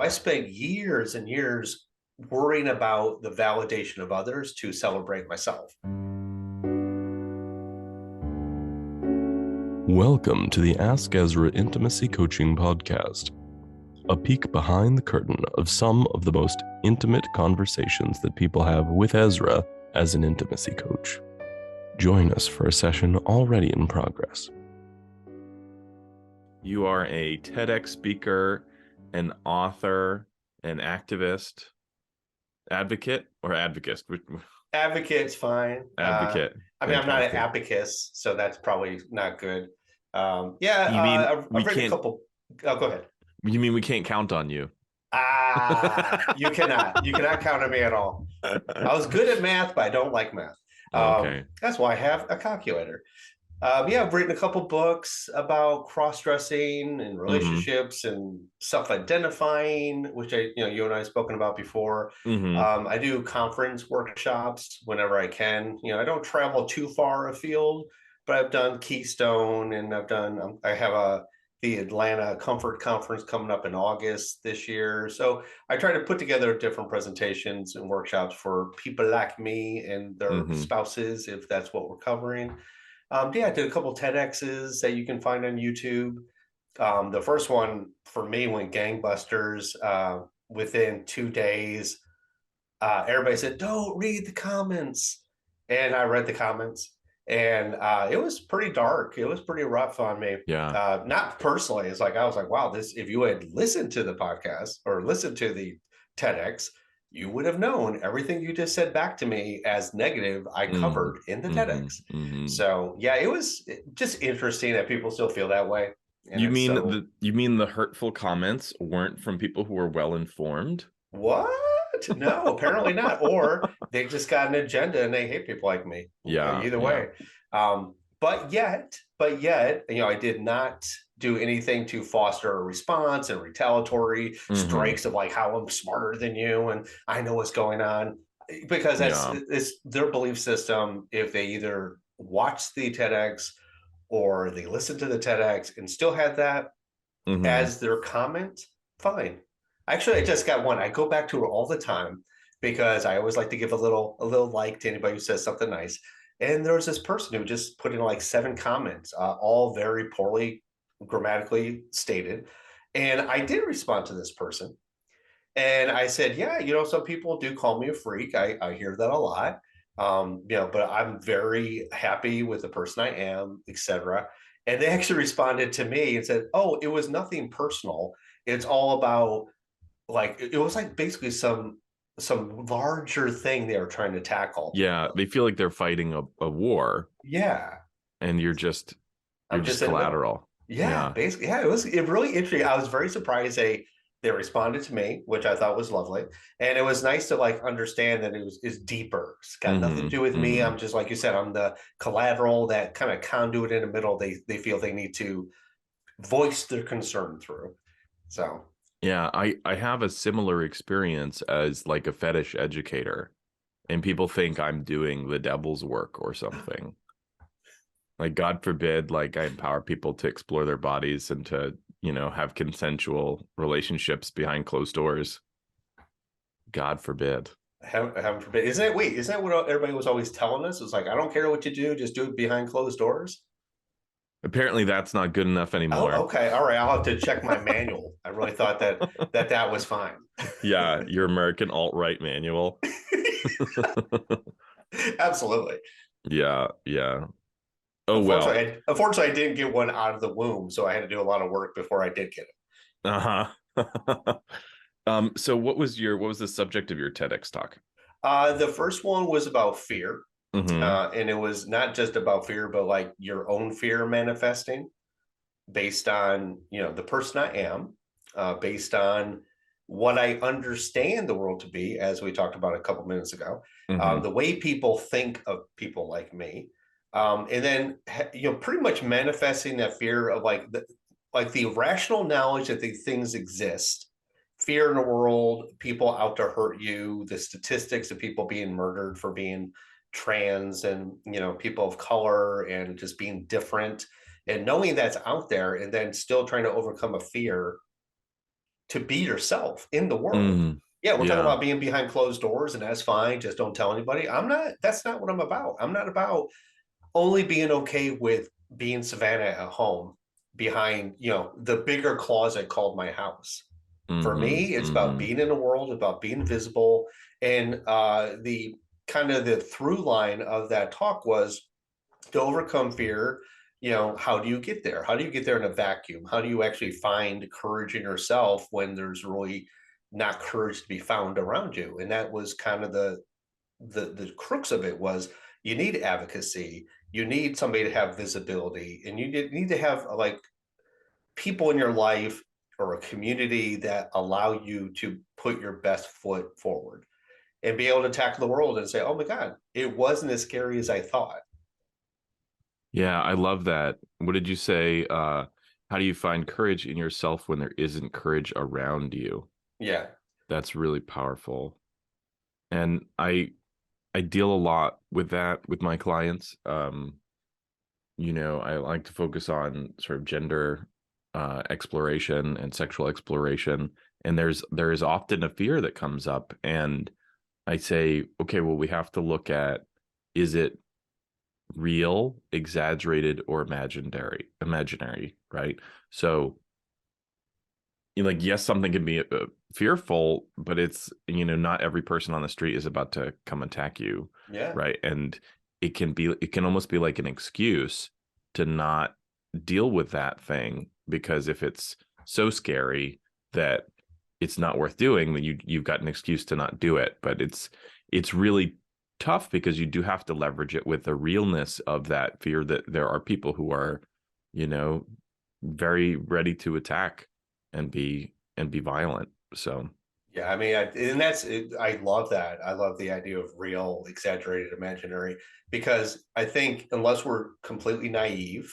I spent years and years worrying about the validation of others to celebrate myself. Welcome to the Ask Ezra Intimacy Coaching Podcast, a peek behind the curtain of some of the most intimate conversations that people have with Ezra as an intimacy coach. Join us for a session already in progress. You are a TEDx speaker, an author, an activist, advocate, or advocist? Advocate's fine. Advocate. I'm not an abacus, so that's probably not good. You mean I've read a couple. Oh, go ahead. You mean we can't count on you? You cannot. You cannot count on me at all. I was good at math, but I don't like math. Okay. That's why I have a calculator. I've written a couple books about cross-dressing and relationships and self-identifying, which you and I have spoken about before. I do conference workshops whenever I can. I don't travel too far afield, but I've done Keystone, and I have the Atlanta Comfort Conference coming up in August this year. So I try to put together different presentations and workshops for people like me and their spouses, if that's what we're covering. I did a couple TEDx's that you can find on YouTube. The first one for me went gangbusters. Within 2 days, everybody said, "Don't read the comments," and I read the comments, and it was pretty dark. It was pretty rough on me. Yeah. Not personally. It's like I was like, "Wow, this." If you had listened to the podcast or listened to the TEDx, you would have known everything you just said back to me as negative I covered in the TEDx. So yeah, it was just interesting that people still feel that way. And you mean the hurtful comments weren't from people who were well informed? What? No, apparently not. Or they just got an agenda and they hate people like me. Yeah. Either way. But yet, I did not do anything to foster a response and retaliatory strikes of like how I'm smarter than you and I know what's going on, because it's their belief system. If they either watch the TEDx or they listen to the TEDx and still had that as their comment, fine. Actually, I just got one. I go back to it all the time because I always like to give a little like to anybody who says something nice. And there was this person who just put in like 7 comments, all very poorly grammatically stated. And I did respond to this person. And I said, yeah, some people do call me a freak. I hear that a lot. But I'm very happy with the person I am, etc. And they actually responded to me and said, oh, it was nothing personal. It's all about it was like basically some larger thing they were trying to tackle. Yeah, they feel like they're fighting a war. Yeah. And you're just collateral. Yeah, basically. Yeah, it really interesting. I was very surprised they responded to me, which I thought was lovely. And it was nice to understand that it's deeper. It's got nothing to do with me. I'm just, like you said, I'm the collateral, that kind of conduit in the middle. They feel they need to voice their concern through. So yeah, I have a similar experience as like a fetish educator, and people think I'm doing the devil's work or something. Like, God forbid, I empower people to explore their bodies and to, have consensual relationships behind closed doors. God forbid. Heaven forbid. Isn't that what everybody was always telling us? It's like, I don't care what you do, just do it behind closed doors. Apparently that's not good enough anymore. Oh, okay. All right. I'll have to check my manual. I really thought that was fine. Yeah. Your American alt-right manual. Absolutely. Yeah. Yeah. Oh, unfortunately, I didn't get one out of the womb, so I had to do a lot of work before I did get it. So what was the subject of your TEDx talk? The first one was about fear. And it was not just about fear, but your own fear manifesting based on, the person I am, based on what I understand the world to be, as we talked about a couple minutes ago, the way people think of people like me. And then, pretty much manifesting that fear of the rational knowledge that these things exist, fear in the world, people out to hurt you, the statistics of people being murdered for being trans and, people of color and just being different, and knowing that's out there and then still trying to overcome a fear to be yourself in the world. Mm, Yeah, we're talking yeah. about being behind closed doors, and that's fine. Just don't tell anybody. That's not what I'm about. I'm not about only being okay with being Savannah at home behind, the bigger closet called my house. For me, it's about being in the world, about being visible. And the kind of the through line of that talk was to overcome fear. How do you get there? How do you get there in a vacuum? How do you actually find courage in yourself when there's really not courage to be found around you? And that was kind of the crux of it. Was you need advocacy, you need somebody to have visibility, and you need to have like people in your life or a community that allow you to put your best foot forward and be able to tackle the world and say, oh my God, it wasn't as scary as I thought. Yeah, I love that. What did you say? How do you find courage in yourself when there isn't courage around you? Yeah. That's really powerful. And I deal a lot with that with my clients. I like to focus on sort of gender exploration and sexual exploration. And there is often a fear that comes up. And I say, okay, well, we have to look at, is it real, exaggerated, or imaginary, right? So, like, yes, something can be fearful, but it's, not every person on the street is about to come attack you, Yeah. right? And it can almost be like an excuse to not deal with that thing, because if it's so scary that it's not worth doing, then you've got an excuse to not do it. But it's really tough, because you do have to leverage it with the realness of that fear, that there are people who are, very ready to attack and be violent. So Yeah, I mean, and that's it. I love that. I love the idea of real, exaggerated, imaginary, because I think unless we're completely naive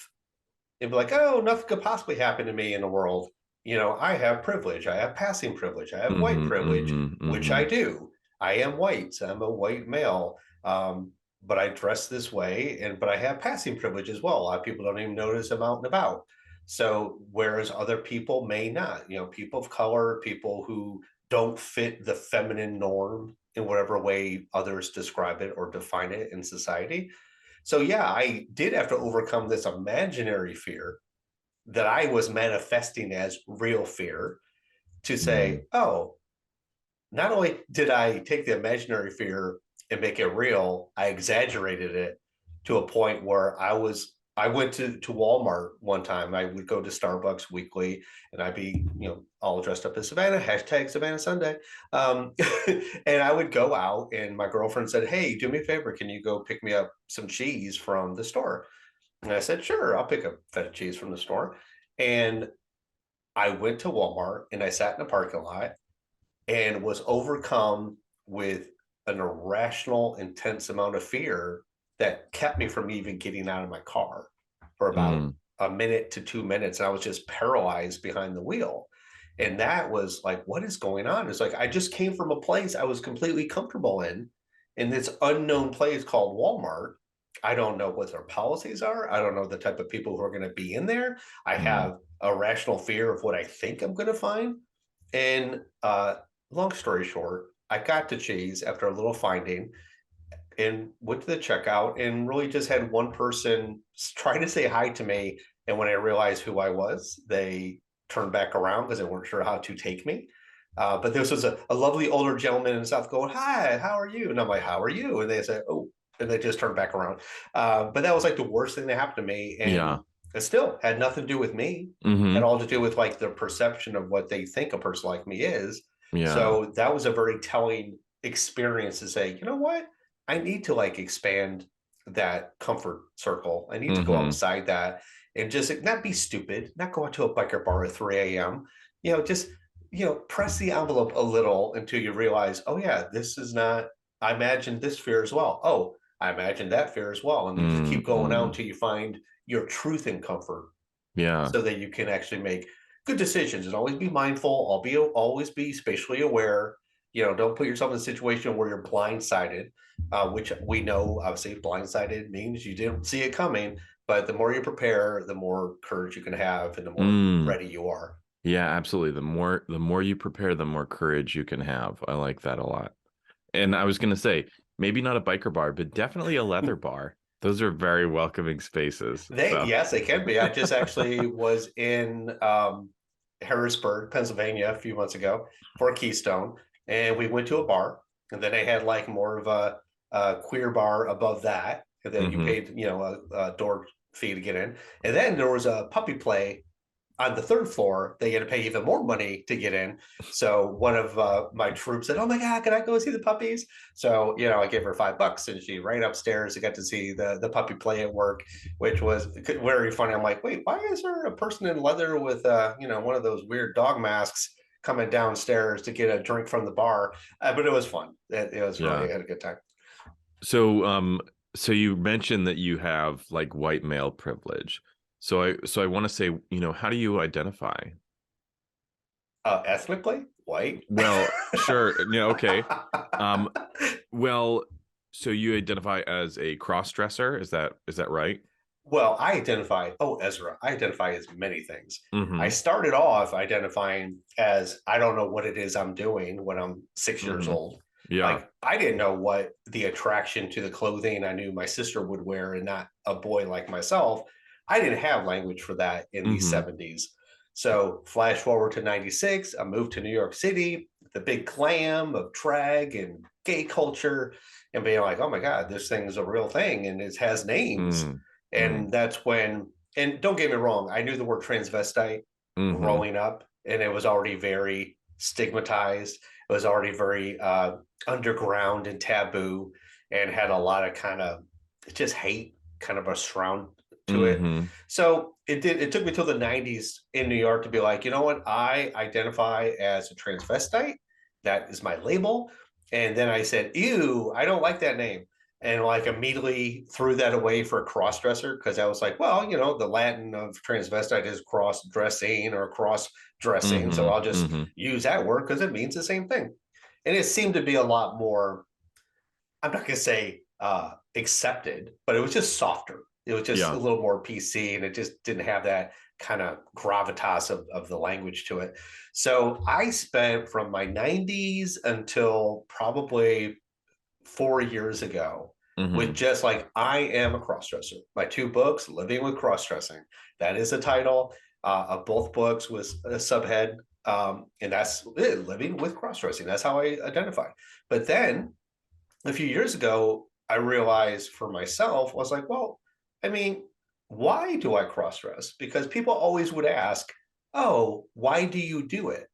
and be like, oh, nothing could possibly happen to me in the world. I have privilege. I have passing privilege. I have white privilege, which I do. I am white. So I'm a white male. But I dress this way, but I have passing privilege as well. A lot of people don't even notice I'm out and about. So whereas other people may not, people of color, people who don't fit the feminine norm in whatever way others describe it or define it in society. So yeah, I did have to overcome this imaginary fear that I was manifesting as real fear to say, oh, not only did I take the imaginary fear and make it real, I exaggerated it to a point where I went to Walmart one time. I would go to Starbucks weekly and I'd be, all dressed up as Savannah, hashtag Savannah Sunday. And I would go out and my girlfriend said, hey, do me a favor. Can you go pick me up some cheese from the store? And I said, sure, I'll pick up feta cheese from the store. And I went to Walmart and I sat in a parking lot and was overcome with an irrational, intense amount of fear that kept me from even getting out of my car for about a minute to 2 minutes. And I was just paralyzed behind the wheel. And that was like, what is going on? It's like, I just came from a place I was completely comfortable in this unknown place called Walmart. I don't know what their policies are. I don't know the type of people who are going to be in there. I have a rational fear of what I think I'm going to find. And long story short, I got to cheese after a little finding and went to the checkout and really just had one person try to say hi to me. And when I realized who I was, they turned back around because they weren't sure how to take me. But this was a lovely older gentleman in the South going, hi, how are you? And I'm like, how are you? And they said, oh, and they just turned back around. But that was like the worst thing that happened to me. And it still had nothing to do with me. Had all to do with like the perception of what they think a person like me is. So that was a very telling experience to say, you know what? I need to like expand that comfort circle. I need to go outside that and just not be stupid, not go out to a biker bar at 3 a.m. Just press the envelope a little until you realize, oh yeah, this is not, I imagined this fear as well. Oh, I imagined that fear as well. And you just keep going out until you find your truth and comfort. Yeah. So that you can actually make good decisions and always be mindful, always be spatially aware. Don't put yourself in a situation where you're blindsided, which we know obviously blindsided means you didn't see it coming. But the more you prepare, the more courage you can have and the more ready you are. Yeah, absolutely. The more you prepare, the more courage you can have. I like that a lot. And I was going to say, maybe not a biker bar, but definitely a leather bar. Those are very welcoming spaces. So, Yes, they can be. I just actually was in Harrisburg, Pennsylvania, a few months ago for Keystone, and we went to a bar, and then they had like more of a queer bar above that, and then you paid, a door fee to get in, and then there was a puppy play on the third floor. They had to pay even more money to get in. So one of my troops said, "Oh my God, can I go see the puppies?" So I gave her $5, and she ran upstairs and got to see the puppy play at work, which was very funny. I'm like, wait, why is there a person in leather with one of those weird dog masks coming downstairs to get a drink from the bar? But it was fun. It was really, yeah. I had a good time. So you mentioned that you have like white male privilege. So I want to say, how do you identify? Ethnically white. Well, sure. Yeah, okay. Um, well, so you identify as a cross-dresser, is that right? Well, Ezra, I identify as many things. I Mm-hmm. started off identifying as I don't know what it is I'm doing when I'm 6 years Mm-hmm. old. Yeah. Like, I didn't know what the attraction to the clothing I knew my sister would wear and not a boy like myself. I didn't have language for that in the Mm-hmm. 70s. So, flash forward to 96, I moved to New York City, the big glam of drag and gay culture, and being like, oh my God, this thing's a real thing and it has names. Mm-hmm. And that's when, and don't get me wrong, I knew the word transvestite Mm-hmm. growing up, and it was already very stigmatized. It was already very underground and taboo, and had a lot of kind of just hate, kind of a surround to it. Mm-hmm. So it took me till the 90s in New York to be like, you know what, I identify as a transvestite. That is my label. And then I said, ew, I don't like that name, and like immediately threw that away for a cross dresser, because I was like, well, the Latin of transvestite is cross dressing or cross dressing. So I'll Mm-hmm. just Mm-hmm. use that word because it means the same thing. And it seemed to be a lot more, I'm not going to say accepted, but it was just softer. It was just a Yeah. little more PC, and it just didn't have that kind of gravitas of the language to it. So I spent from my 90s until probably 4 years ago with Mm-hmm. just like, I am a crossdresser. My two books, Living with Crossdressing, that is the title of both books, was a subhead. And that's it, Living with Crossdressing. That's how I identify. But then a few years ago, I realized for myself, I was like, well, I mean, why do I crossdress? Because people always would ask, oh, why do you do it?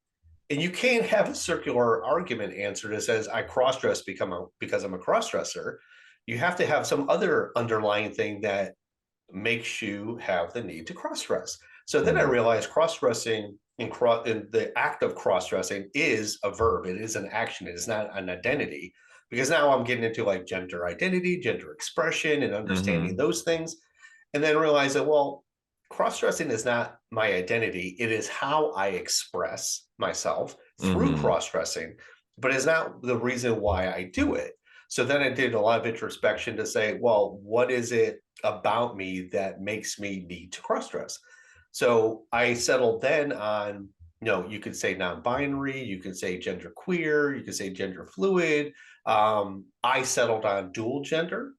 And you can't have a circular argument answer that says I cross-dress because I'm a cross-dresser. You have to have some other underlying thing that makes you have the need to cross-dress. So then I Mm-hmm. realized cross-dressing in the act of cross-dressing is a verb. It is an action. It is not an identity. Because now I'm getting into like gender identity, gender expression, and understanding Mm-hmm. those things. And then realize that, well, cross-dressing is not my identity. It is how I express myself through Mm-hmm. cross-dressing, but it's not the reason why I do it. So then I did a lot of introspection to say, well, what is it about me that makes me need to cross-dress? So I settled then on, you could say non-binary, you could say gender queer, you could say gender fluid. I settled on dual gender,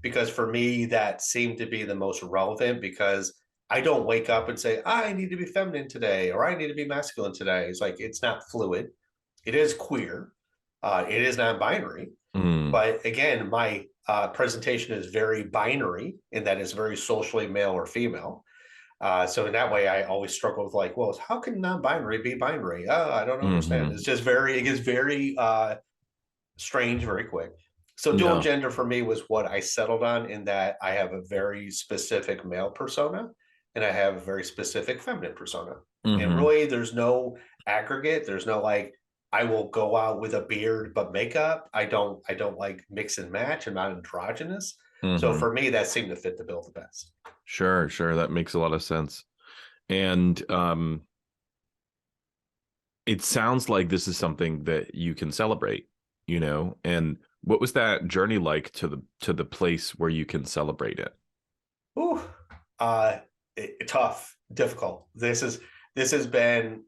because for me that seemed to be the most relevant, because I don't wake up and say I need to be feminine today or I need to be masculine today. It's like, it's not fluid. It is queer. It is non-binary. Mm-hmm. But again, my presentation is very binary in that it's very socially male or female. So in that way, I always struggle with like, well, how can non-binary be binary? I don't understand. Mm-hmm. It's just it gets very strange very quick. So dual Yeah. gender for me was what I settled on, in that I have a very specific male persona and I have a very specific feminine persona. And Mm-hmm. really there's no aggregate. There's no like, I will go out with a beard but makeup. I don't like mix and match. I'm not androgynous. So Mm-hmm. for me, that seemed to fit the bill the best. Sure, sure. That makes a lot of sense. And it sounds like this is something that you can celebrate, and what was that journey like to the place where you can celebrate it? Ooh, uh, tough, difficult. This is this has been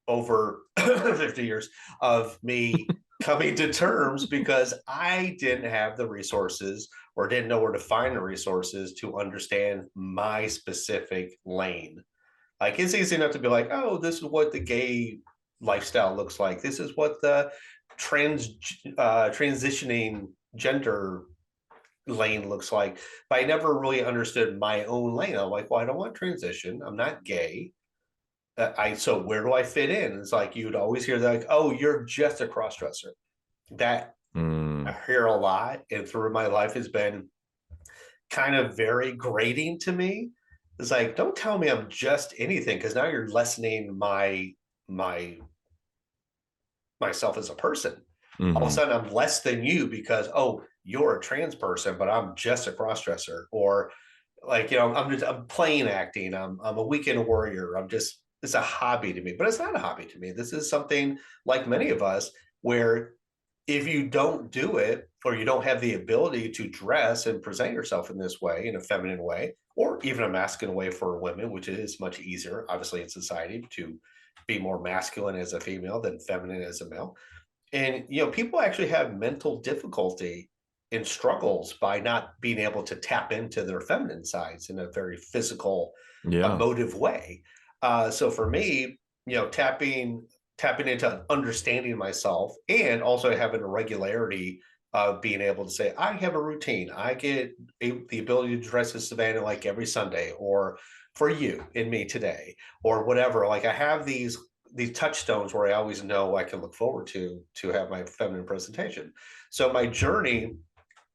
over 50 years of me coming to terms because I didn't have the resources or didn't know where to find the resources to understand my specific lane. Like, it's easy enough to be like, oh, this is what the gay lifestyle looks like. This is what the transitioning gender lane looks like. But I never really understood my own lane. I'm like, well, I don't want transition. I'm not gay. So where do I fit in? It's like you'd always hear that, like, oh, you're just a cross-dresser. That I hear a lot, and through my life has been kind of very grating to me. It's like, don't tell me I'm just anything, because now you're lessening my myself as a person. All of a sudden I'm less than you because, oh, you're a trans person, but I'm just a cross-dresser. Or like, I'm playing acting. I'm a weekend warrior. It's a hobby to me, but it's not a hobby to me. This is something, like many of us, where if you don't do it, or you don't have the ability to dress and present yourself in this way, in a feminine way, or even a masculine way for women, which is much easier, obviously, in society to be more masculine as a female than feminine as a male. And, people actually have mental difficulty and struggles by not being able to tap into their feminine sides in a very physical, emotive way. So for me, tapping into understanding myself, and also having a regularity of being able to say, I have a routine. I get the ability to dress as Savannah like every Sunday, or for you and me today, or whatever. Like, I have these touchstones where I always know I can look forward to have my feminine presentation. So my journey,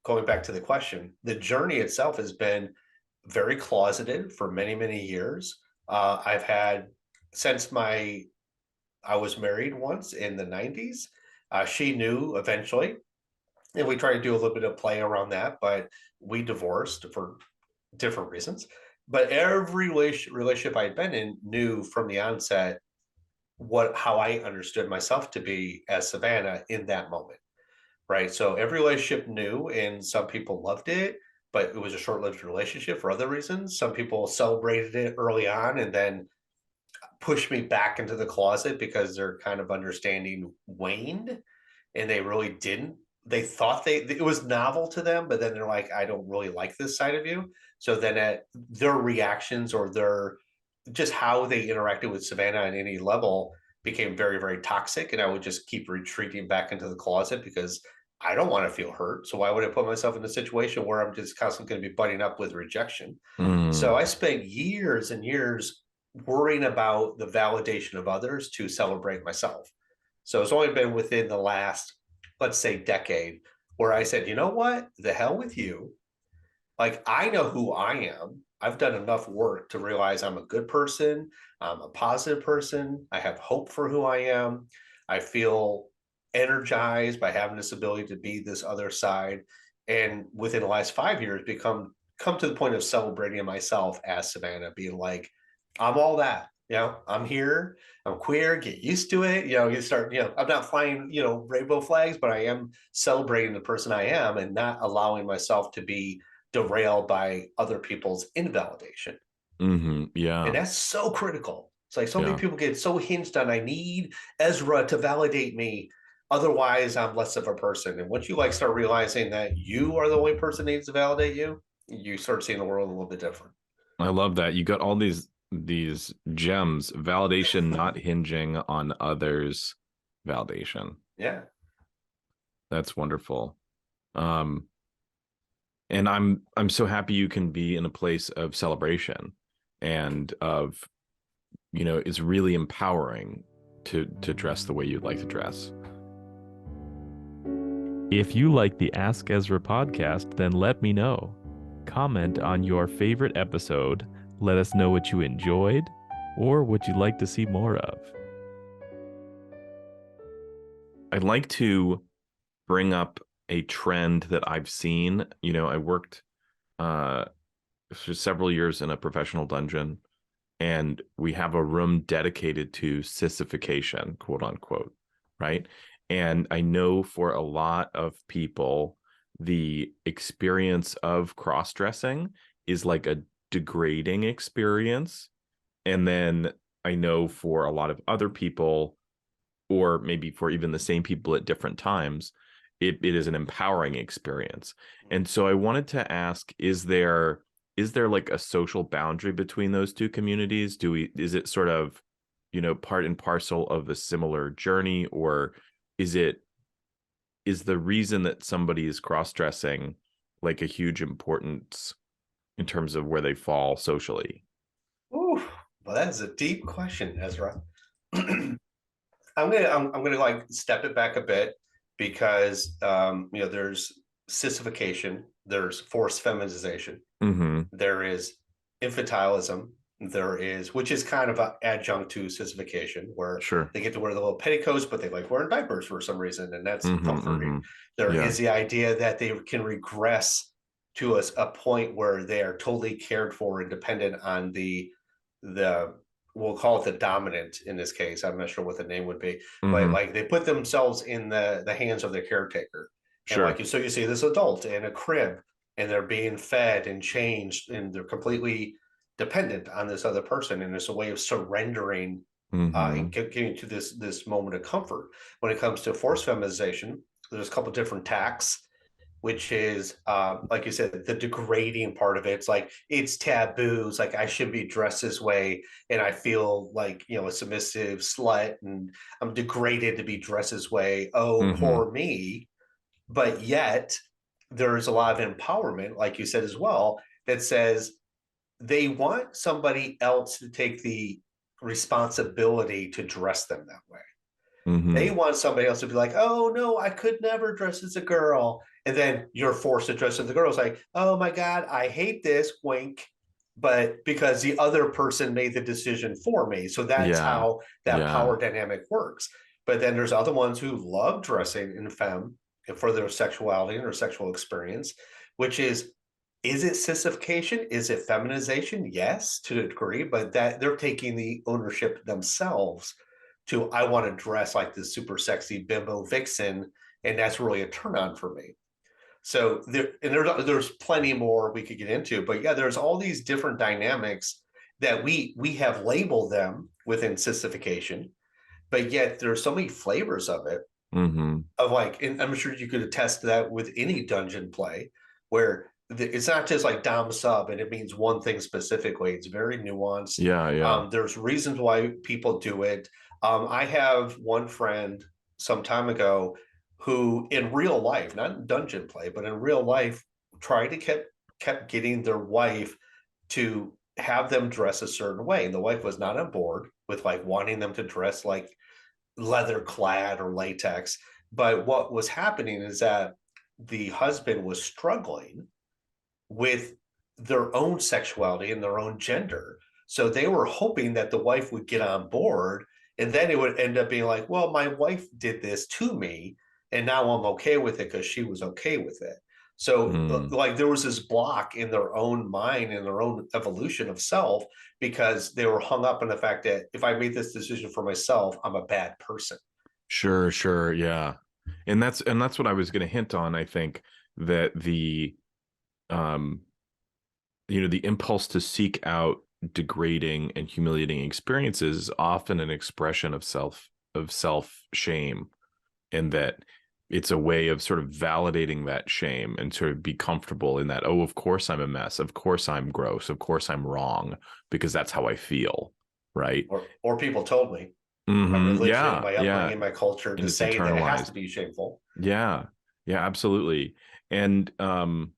going back to the question, the journey itself has been very closeted for many, many years. I've had, since I was married once in the 90s. She knew eventually, and we tried to do a little bit of play around that, but we divorced for different reasons. But every relationship I'd been in knew from the onset how I understood myself to be as Savannah in that moment, right? So every relationship knew, and some people loved it, but it was a short-lived relationship for other reasons. Some people celebrated it early on and then pushed me back into the closet because their kind of understanding waned, and they really didn't. They thought it was novel to them, but then they're like, I don't really like this side of you. So then their reactions, or their just how they interacted with Savannah at any level, became very, very toxic. And I would just keep retreating back into the closet because I don't want to feel hurt. So why would I put myself in a situation where I'm just constantly going to be butting up with rejection? So I spent years and years worrying about the validation of others to celebrate myself. So it's only been within the last, let's say, decade, where I said, you know what, the hell with you. Like, I know who I am. I've done enough work to realize I'm a good person. I'm a positive person. I have hope for who I am. I feel energized by having this ability to be this other side. And within the last 5 years, come to the point of celebrating myself as Savannah, being like, I'm all that. I'm here. I'm queer. Get used to it. You start. I'm not flying, rainbow flags, but I am celebrating the person I am, and not allowing myself to be derailed by other people's invalidation. Yeah. And that's so critical. It's like so many people get so hinged on, I need Ezra to validate me, otherwise I'm less of a person. And once you start realizing that you are the only person that needs to validate you, you start seeing the world a little bit different. I love that. You got all these gems. Validation not hinging on others' validation. Yeah. That's wonderful. And I'm so happy you can be in a place of celebration, and of, it's really empowering to dress the way you'd like to dress. If you like the Ask Ezra podcast, then let me know. Comment on your favorite episode. Let us know what you enjoyed or what you'd like to see more of. I'd like to bring up a trend that I've seen. I worked for several years in a professional dungeon, and we have a room dedicated to sissification, quote unquote, right? And I know for a lot of people, the experience of cross-dressing is like a degrading experience. And then I know for a lot of other people, or maybe for even the same people at different times, it is an empowering experience. And so I wanted to ask, is there like a social boundary between those two communities? Is it sort of, part and parcel of a similar journey, or is the reason that somebody is cross-dressing like a huge importance in terms of where they fall socially? Ooh, well, that is a deep question, Ezra. I'm gonna like step it back a bit because there's sissification, there's forced feminization, there is infantilism, there is, which is kind of an adjunct to sissification, where Sure. they get to wear the little petticoats, but they like wearing diapers for some reason, and that's comforting. There Yeah. is the idea that they can regress to a point where they are totally cared for and dependent on the we'll call it the dominant in this case. I'm not sure what the name would be, but like they put themselves in the hands of the caretaker. Sure. And like so you see this adult in a crib and they're being fed and changed and they're completely dependent on this other person. And it's a way of surrendering and getting to this moment of comfort. When it comes to forced feminization, there's a couple different tacks, which is like you said, the degrading part of it. It's like it's taboos, like I should be dressed this way, and I feel like a submissive slut, and I'm degraded to be dressed this way. Oh, poor me. But yet there's a lot of empowerment, like you said as well, that says they want somebody else to take the responsibility to dress them that way. They want somebody else to be like, oh no, I could never dress as a girl. And then you're forced to dress as a girl. It's like, oh my God, I hate this, wink. But because the other person made the decision for me. So that's how that power dynamic works. But then there's other ones who love dressing in femme for their sexuality and their sexual experience, which is it sissification? Is it feminization? Yes, to a degree, but that they're taking the ownership themselves to I want to dress like this super sexy bimbo vixen, and that's really a turn on for me. So there's plenty more we could get into, but yeah, there's all these different dynamics that we have labeled them within sissification, but yet there's so many flavors of it. Of like, and I'm sure you could attest to that with any dungeon play, where it's not just like dom sub and it means one thing specifically. It's very nuanced. There's reasons why people do it. I have one friend some time ago who in real life, not in dungeon play, but in real life, tried to kept getting their wife to have them dress a certain way. And the wife was not on board with like wanting them to dress like leather clad or latex. But what was happening is that the husband was struggling with their own sexuality and their own gender. So they were hoping that the wife would get on board, and then it would end up being like, well, my wife did this to me, and now I'm okay with it because she was okay with it. So like there was this block in their own mind and their own evolution of self because they were hung up on the fact that if I made this decision for myself, I'm a bad person. Sure. Yeah. And that's what I was going to hint on. I think that the the impulse to seek out degrading and humiliating experiences is often an expression of self shame, and that it's a way of sort of validating that shame and sort of be comfortable in that, oh, of course I'm a mess, of course I'm gross, of course I'm wrong, because that's how I feel, right? Or people told me. My religion, my upbringing, my culture to say that it has to be shameful. Yeah, absolutely. And what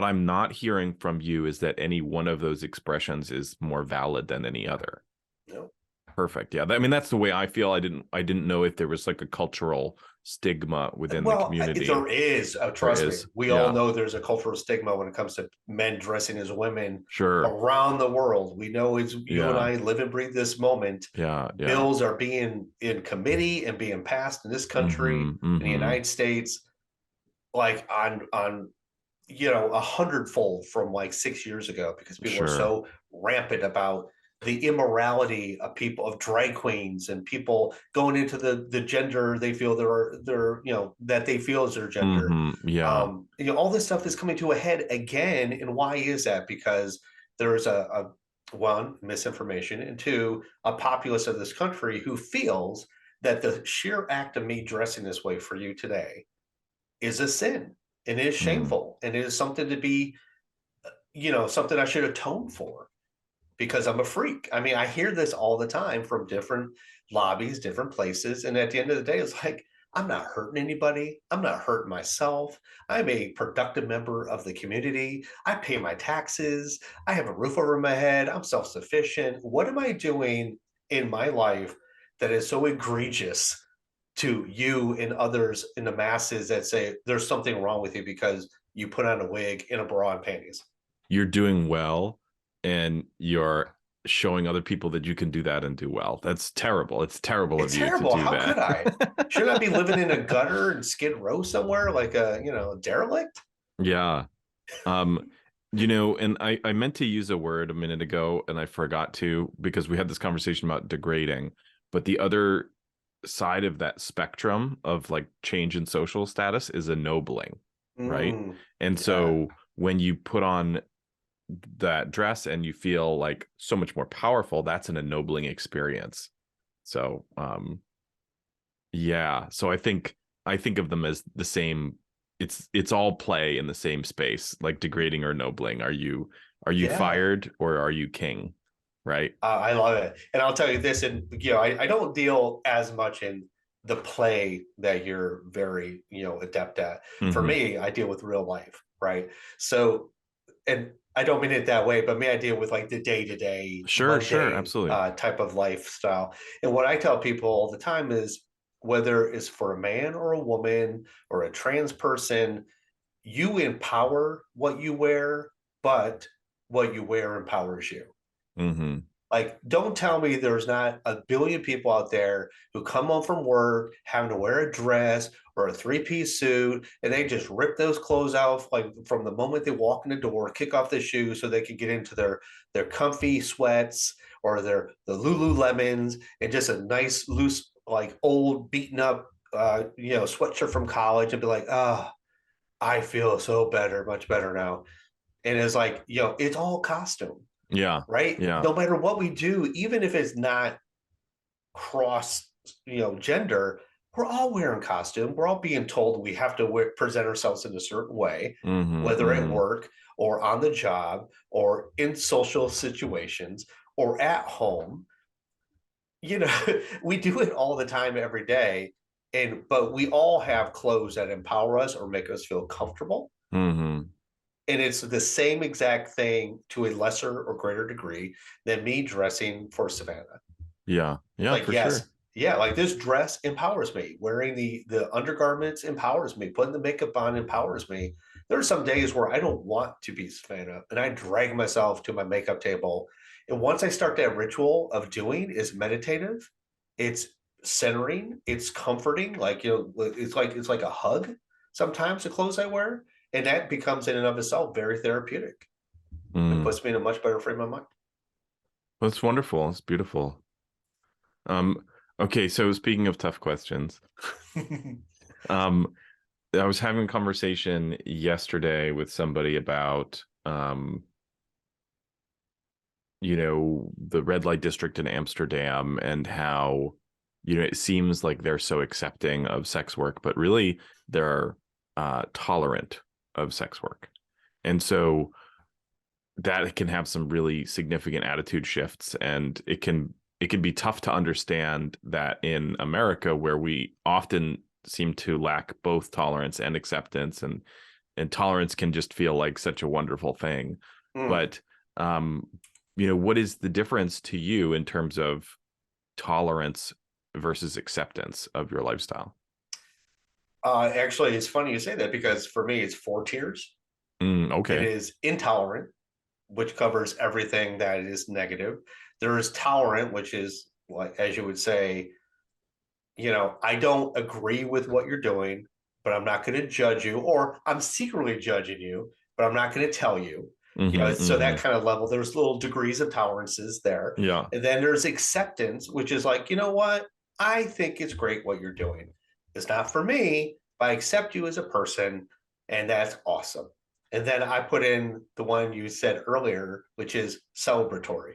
I'm not hearing from you is that any one of those expressions is more valid than any other. No. Perfect. Yeah. I mean, that's the way I feel. I didn't know if there was like a cultural stigma within the community. There is. Trust me. We all know there's a cultural stigma when it comes to men dressing as women around the world. We know you and I live and breathe this moment. Bills are being in committee and being passed in this country, in the United States, like on 100-fold from like 6 years ago, because people are so rampant about the immorality of people, of drag queens and people going into the gender they feel they're that they feel is their gender. All this stuff is coming to a head again. And why is that? Because there is a one, misinformation, and two, a populace of this country who feels that the sheer act of me dressing this way for you today is a sin and it is shameful and it is something to be, something I should atone for because I'm a freak. I mean, I hear this all the time from different lobbies, different places. And at the end of the day, it's like, I'm not hurting anybody. I'm not hurting myself. I'm a productive member of the community. I pay my taxes. I have a roof over my head. I'm self-sufficient. What am I doing in my life that is so egregious to you and others in the masses that say there's something wrong with you because you put on a wig and a bra and panties? You're doing well, and you're showing other people that you can do that and do well. That's terrible. It's terrible of you Terrible. to do How that. could I? Should I be living in a gutter in Skid Row somewhere like a derelict? Yeah. And I meant to use a word a minute ago and I forgot to, because we had this conversation about degrading, but the other side of that spectrum of like change in social status is ennobling, right? And so when you put on that dress and you feel like so much more powerful, that's an ennobling experience. So so I think of them as the same. It's all play in the same space, like degrading or ennobling. Are you fired or are you king, right? I love it. And I'll tell you this, and I don't deal as much in the play that you're very adept at. For me, I deal with real life, right? So, and I don't mean it that way, but I deal with like the day-to-day, sure, absolutely, type of lifestyle. And what I tell people all the time is, whether it's for a man or a woman or a trans person, you empower what you wear, but what you wear empowers you. Like, don't tell me there's not a billion people out there who come home from work having to wear a dress or a three-piece suit, and they just rip those clothes out like from the moment they walk in the door, kick off the shoes so they can get into their comfy sweats or the Lululemons and just a nice loose like old beaten up sweatshirt from college and be like, oh, I feel so better, much better now. And it's like, it's all costume. Yeah. Right. Yeah. No matter what we do, even if it's not cross, gender, we're all wearing costume. We're all being told we have to present ourselves in a certain way, whether at work or on the job or in social situations or at home. We do it all the time, every day. But we all have clothes that empower us or make us feel comfortable. And it's the same exact thing to a lesser or greater degree than me dressing for Savannah. Yeah. Like, for yes, sure. Yeah, like this dress empowers me. Wearing the undergarments empowers me. Putting the makeup on empowers me. There are some days where I don't want to be Savannah and I drag myself to my makeup table. And once I start that ritual of doing is meditative, it's centering, it's comforting. Like, it's like a hug sometimes, the clothes I wear. And that becomes in and of itself very therapeutic. It puts me in a much better frame of mind. That's wonderful. It's beautiful. Okay, so speaking of tough questions, I was having a conversation yesterday with somebody about the red light district in Amsterdam and how it seems like they're so accepting of sex work, but really they're tolerant of sex work. And so that can have some really significant attitude shifts, and it can be tough to understand that in America, where we often seem to lack both tolerance and acceptance, and tolerance can just feel like such a wonderful thing. But what is the difference to you in terms of tolerance versus acceptance of your lifestyle? Actually, it's funny you say that, because for me, it's 4 tiers. Okay. It is intolerant, which covers everything that is negative. There is tolerant, which is, like, as you would say, I don't agree with what you're doing, but I'm not going to judge you, or I'm secretly judging you, but I'm not going to tell you. So that kind of level, there's little degrees of tolerances there. Yeah. And then there's acceptance, which is like, you know what? I think it's great what you're doing. It's not for me, but I accept you as a person, and that's awesome. And then I put in the one you said earlier, which is celebratory.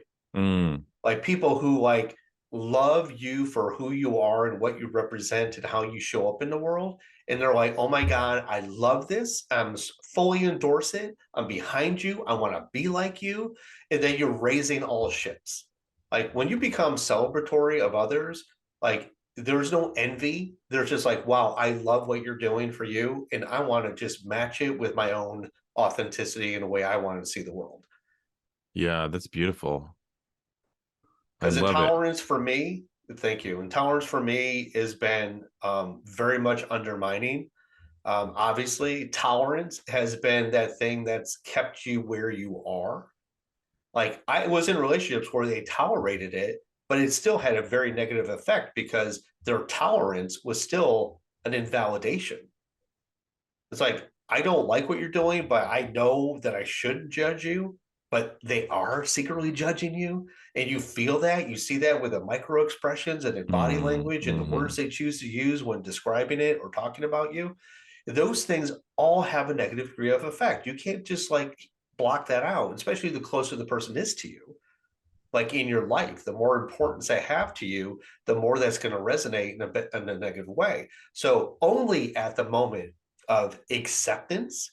Like people who like love you for who you are and what you represent and how you show up in the world. And they're like, oh my God, I love this. I'm fully endorse it. I'm behind you. I want to be like you. And then you're raising all ships. Like when you become celebratory of others, like there's no envy. There's just like, wow, I love what you're doing for you. And I want to just match it with my own authenticity and the way I want to see the world. Yeah, that's beautiful. I Because love it. intolerance for me, thank you. Intolerance for me has been very much undermining. Obviously, tolerance has been that thing that's kept you where you are. Like I was in relationships where they tolerated it, but it still had a very negative effect because their tolerance was still an invalidation. It's like, I don't like what you're doing, but I know that I shouldn't judge you, but they are secretly judging you. And you feel that, you see that with the micro expressions and the body language and the words they choose to use when describing it or talking about you. Those things all have a negative degree of effect. You can't just like block that out, especially the closer the person is to you. Like in your life, the more importance they have to you, the more that's going to resonate in a negative way. So only at the moment of acceptance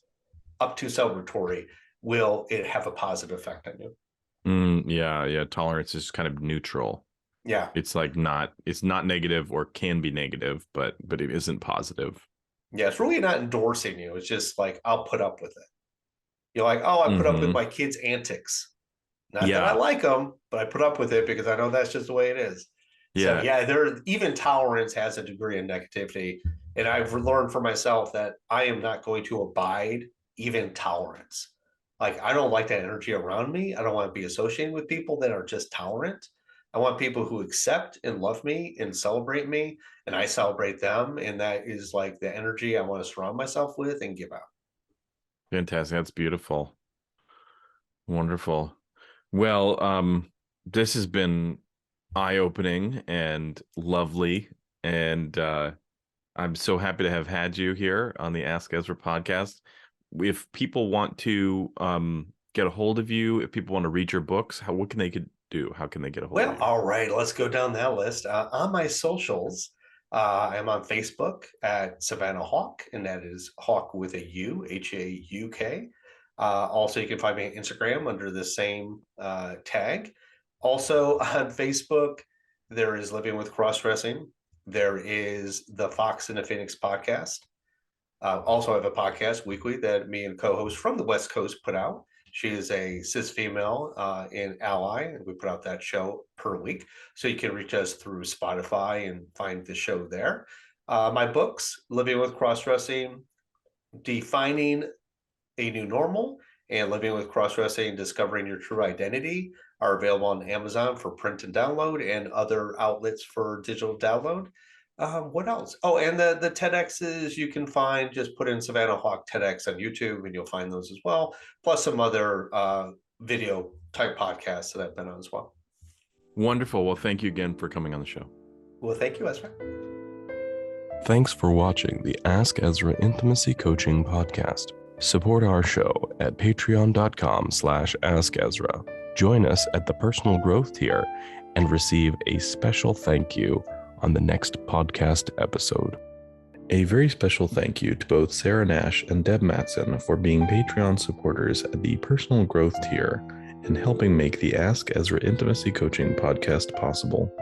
up to celebratory will it have a positive effect on you. Yeah. Tolerance is kind of neutral. Yeah. It's like it's not negative or can be negative, but it isn't positive. Yeah. It's really not endorsing you. It's just like, I'll put up with it. You're like, oh, I put up with my kids' antics. Not that I like them, but I put up with it because I know that's just the way it is. So yeah, even tolerance has a degree of negativity. And I've learned for myself that I am not going to abide even tolerance. Like I don't like that energy around me. I don't want to be associated with people that are just tolerant. I want people who accept and love me and celebrate me, and I celebrate them. And that is like the energy I want to surround myself with and give out. Fantastic. That's beautiful. Wonderful. Well, this has been eye-opening and lovely, and I'm so happy to have had you here on the Ask Ezra podcast. If people want to get a hold of you, if people want to read your books, what can they do? How can they get a hold of you? All right, let's go down that list. On my socials, I'm on Facebook at Savannah Hauk, and that is Hawk with a U, Hauk. Also, you can find me on Instagram under the same tag. Also on Facebook, there is Living with Crossdressing. There is the Fox and the Phoenix podcast. Also, I have a podcast weekly that me and co-host from the West Coast put out. She is a cis female and ally, and we put out that show per week. So you can reach us through Spotify and find the show there. My books, Living with Crossdressing, Defining a New Normal, and Living with Crossdressing, Discovering Your True Identity, are available on Amazon for print and download and other outlets for digital download. What else? Oh, and the TEDx's you can find, just put in Savannah Hauk TEDx on YouTube and you'll find those as well, plus some other video type podcasts that I've been on as well. Wonderful. Well, thank you again for coming on the show. Well, thank you, Ezra. Thanks for watching the Ask Ezra Intimacy Coaching Podcast. Support our show at patreon.com/AskEzra. Join us at the personal growth tier and receive a special thank you on the next podcast episode. A very special thank you to both Sarah Nash and Deb Matson for being Patreon supporters at the personal growth tier and helping make the Ask Ezra Intimacy Coaching Podcast possible.